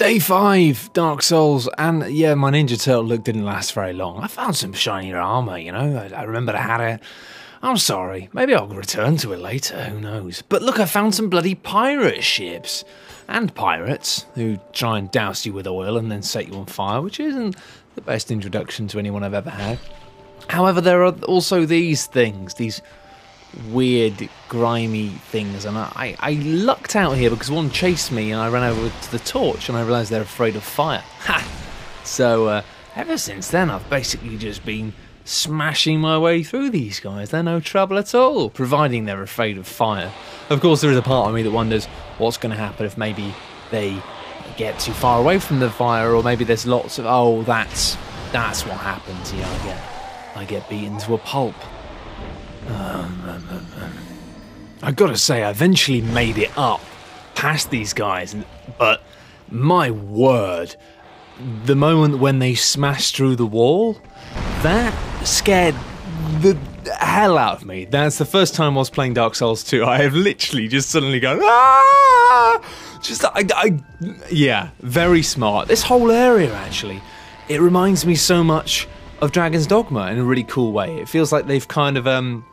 Day 5, Dark Souls, and yeah, my Ninja Turtle look didn't last very long. I found some shinier armour, you know, I remembered I had it. I'm sorry, maybe I'll return to it later, who knows. But look, I found some bloody pirate ships. And pirates, who try and douse you with oil and then set you on fire, which isn't the best introduction to anyone I've ever had. However, there are also these things, these weird, grimy things, and I lucked out here because one chased me and I ran over to the torch and I realised they're afraid of fire. Ha! So, ever since then, I've basically just been smashing my way through these guys. They're no trouble at all, providing they're afraid of fire. Of course, there is a part of me that wonders what's going to happen if maybe they get too far away from the fire, or maybe there's lots of, oh, that's what happens. Yeah, I get beaten to a pulp. I gotta say, I eventually made it up past these guys, but my word, the moment when they smashed through the wall, that scared the hell out of me. That's the first time I was playing Dark Souls 2. I have literally just suddenly gone, ah! Yeah, very smart. This whole area, actually, it reminds me so much of Dragon's Dogma in a really cool way. It feels like they've kind of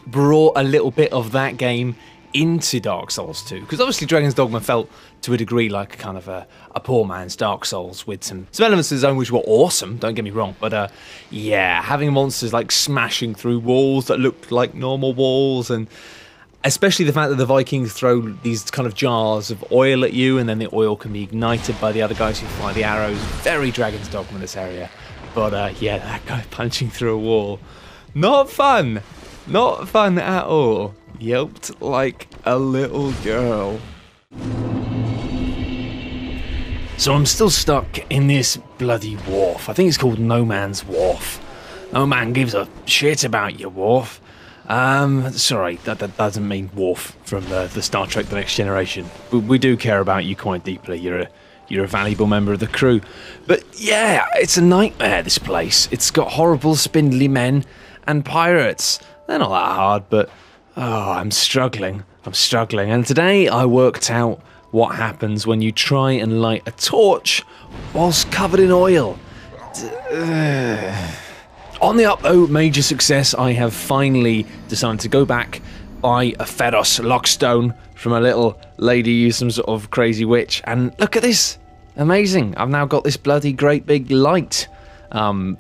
brought a little bit of that game into Dark Souls 2, because obviously Dragon's Dogma felt to a degree like a kind of a poor man's Dark Souls with some elements of his own which were awesome, don't get me wrong, but yeah, having monsters like smashing through walls that looked like normal walls, and especially the fact that the Vikings throw these kind of jars of oil at you and then the oil can be ignited by the other guys who fire the arrows. Very Dragon's Dogma, this area. But yeah, that guy punching through a wall, not fun. Not fun at all. Yelped like a little girl. So I'm still stuck in this bloody wharf. I think it's called No Man's Wharf. No man gives a shit about your wharf. Sorry, that doesn't mean wharf from the Star Trek The Next Generation. We do care about you quite deeply. You're a valuable member of the crew. But yeah, it's a nightmare, this place. It's got horrible spindly men and pirates. They're not that hard, but oh, I'm struggling. And today I worked out what happens when you try and light a torch whilst covered in oil. On the up though, major success. I have finally decided to go back, buy a Pharos Lockstone from a little lady who's some sort of crazy witch, and look at this. Amazing. I've now got this bloody great big light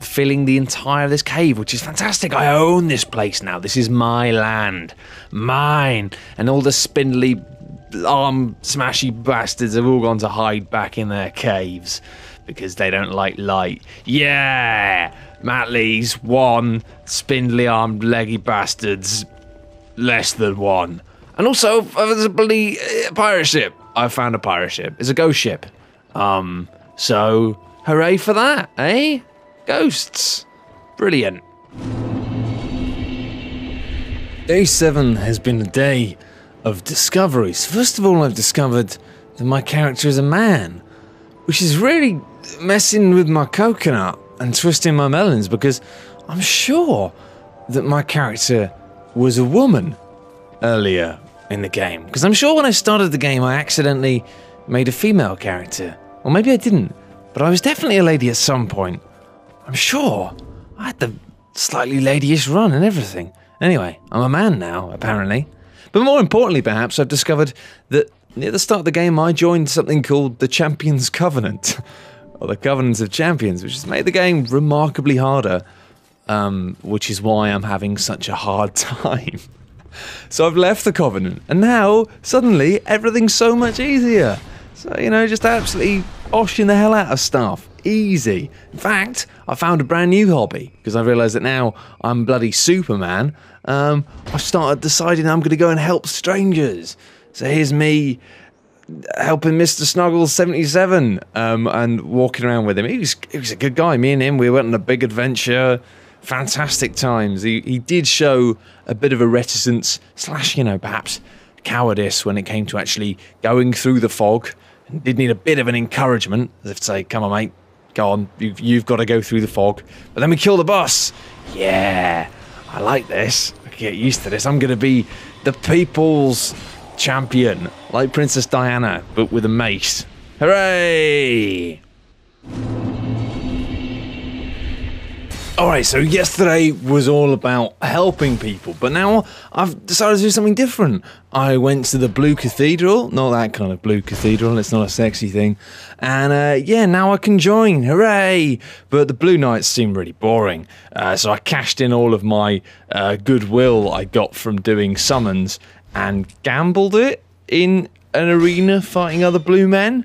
filling the entire of this cave, which is fantastic. I own this place now. This is my land. Mine. And all the spindly arm smashy bastards have all gone to hide back in their caves because they don't like light. Yeah! Matt Lee's 1, spindly armed leggy bastards less than 1. And also, there's a bloody pirate ship. I found a pirate ship. It's a ghost ship. So, hooray for that, eh? Ghosts. Brilliant. Day 7 has been a day of discoveries. First of all, I've discovered that my character is a man, which is really messing with my coconut and twisting my melons, because I'm sure that my character was a woman earlier in the game. Because I'm sure when I started the game, I accidentally made a female character. Or maybe I didn't, but I was definitely a lady at some point. I'm sure. I had the slightly ladyish run and everything. Anyway, I'm a man now, apparently. But more importantly, perhaps, I've discovered that near the start of the game, I joined something called the Champions Covenant. Or the Covenant of Champions, which has made the game remarkably harder. Which is why I'm having such a hard time. So I've left the Covenant, and now, suddenly, everything's so much easier. So, you know, just absolutely oshing the hell out of stuff. Easy. In fact, I found a brand new hobby, because I realised that now I'm bloody Superman. I've started deciding I'm going to go and help strangers. So here's me helping Mr. Snuggles 77 and walking around with him. He was a good guy. Me and him, we went on a big adventure. Fantastic times. He did show a bit of a reticence / you know, perhaps cowardice when it came to actually going through the fog, and did need a bit of an encouragement, as if to say, come on mate, go on, you've got to go through the fog. But then we kill the boss. Yeah, I like this. I can get used to this. I'm going to be the people's champion, like Princess Diana, but with a mace. Hooray! Alright, so yesterday was all about helping people, but now I've decided to do something different. I went to the Blue Cathedral, not that kind of Blue Cathedral, it's not a sexy thing, and yeah, now I can join, hooray! But the Blue Knights seem really boring, so I cashed in all of my goodwill I got from doing summons and gambled it in an arena fighting other blue men.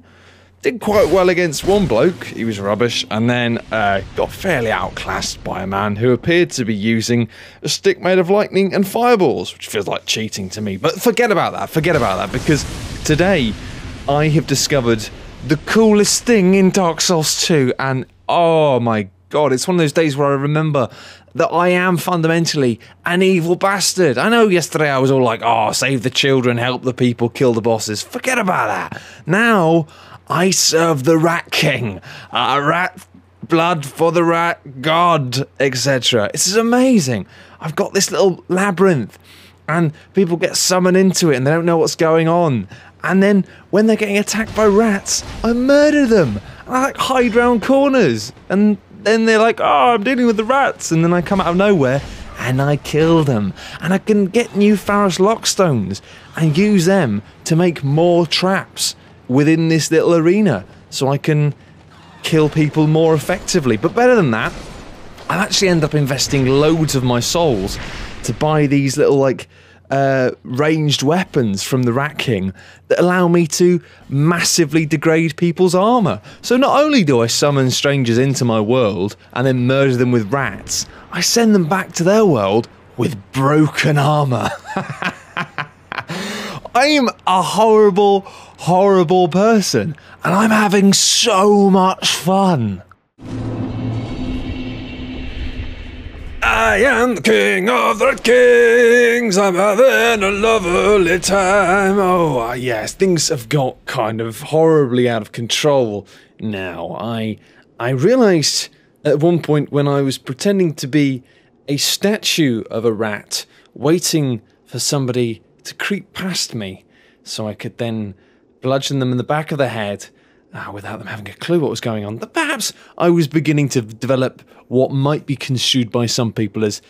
Did quite well against one bloke, he was rubbish, and then got fairly outclassed by a man who appeared to be using a stick made of lightning and fireballs, which feels like cheating to me. But forget about that, because today I have discovered the coolest thing in Dark Souls 2, and oh my god, it's one of those days where I remember that I am fundamentally an evil bastard. I know yesterday I was all like, oh, save the children, help the people, kill the bosses. Forget about that. Now I serve the Rat King, rat blood for the rat god, etc. This is amazing. I've got this little labyrinth, and people get summoned into it, and they don't know what's going on. And then when they're getting attacked by rats, I murder them. And I like hide round corners, and then they're like, "Oh, I'm dealing with the rats," and then I come out of nowhere and I kill them. And I can get new Pharos Lockstones and use them to make more traps within this little arena, so I can kill people more effectively. But better than that, I actually end up investing loads of my souls to buy these little like ranged weapons from the Rat King that allow me to massively degrade people's armor. So not only do I summon strangers into my world and then murder them with rats, I send them back to their world with broken armor. I'm a horrible, horrible person, and I'm having so much fun. I am the king of the kings, I'm having a lovely time. Oh, yes, things have got kind of horribly out of control now. I realised at one point when I was pretending to be a statue of a rat, waiting for somebody to creep past me, so I could then bludgeon them in the back of the head without them having a clue what was going on. But perhaps I was beginning to develop what might be construed by some people as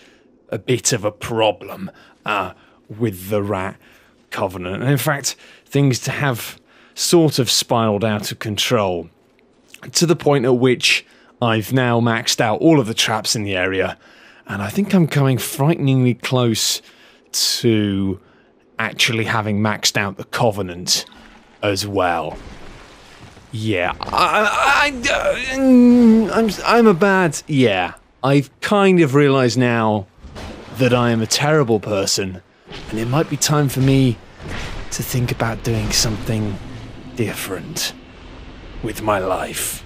a bit of a problem with the Rat Covenant. And in fact, things have sort of spiraled out of control, to the point at which I've now maxed out all of the traps in the area, and I think I'm coming frighteningly close to actually having maxed out the Covenant as well. Yeah, I'm a bad... Yeah, I've kind of realised now that I am a terrible person, and it might be time for me to think about doing something different with my life.